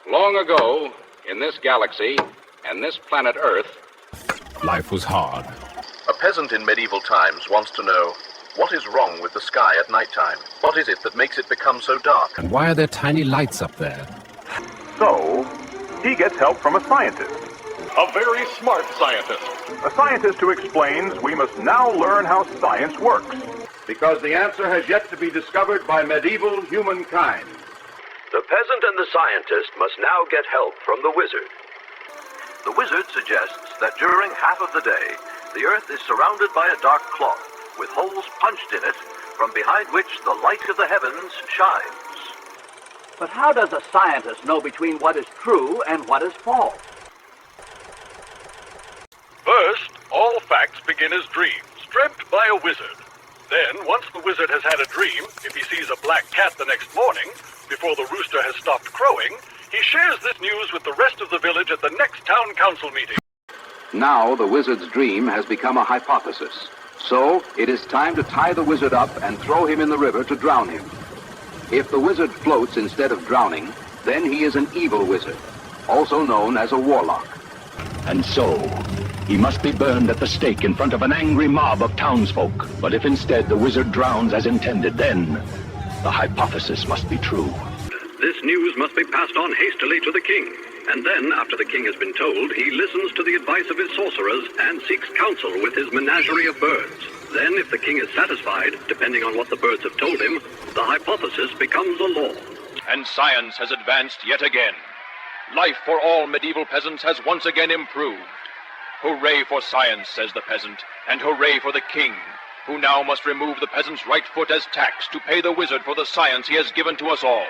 Long ago, in this galaxy and this planet Earth, Life was hard. A peasant in medieval times wants to know, what is wrong with the sky at nighttime? What is it that makes it become so dark? And why are there tiny lights up there? So, he gets help from a scientist. A very smart scientist. A scientist who explains we must now learn how science works. Because the answer has yet to be discovered by medieval humankind. The peasant and the scientist must now get help from the wizard. The wizard suggests that during half of the day, the earth is surrounded by a dark cloth, with holes punched in it, from behind which the light of the heavens shines. But how does a scientist know between what is true and what is false? First, all facts begin as dreams, dreamt by a wizard. Then, once the wizard has had a dream, if he sees a black cat the next morning, before the rooster has stopped crowing, he shares this news with the rest of the village at the next town council meeting. Now the wizard's dream has become a hypothesis. So it is time to tie the wizard up and throw him in the river to drown him. If the wizard floats instead of drowning, then he is an evil wizard, also known as a warlock. And so, he must be burned at the stake in front of an angry mob of townsfolk. But if instead the wizard drowns as intended, then the hypothesis must be true. This news must be passed on hastily to the king. And then, after the king has been told, he listens to the advice of his sorcerers and seeks counsel with his menagerie of birds. Then, if the king is satisfied, depending on what the birds have told him, the hypothesis becomes a law. And science has advanced yet again. Life for all medieval peasants has once again improved. Hooray for science, says the peasant, and hooray for the king, who now must remove the peasant's right foot as tax to pay the wizard for the science he has given to us all.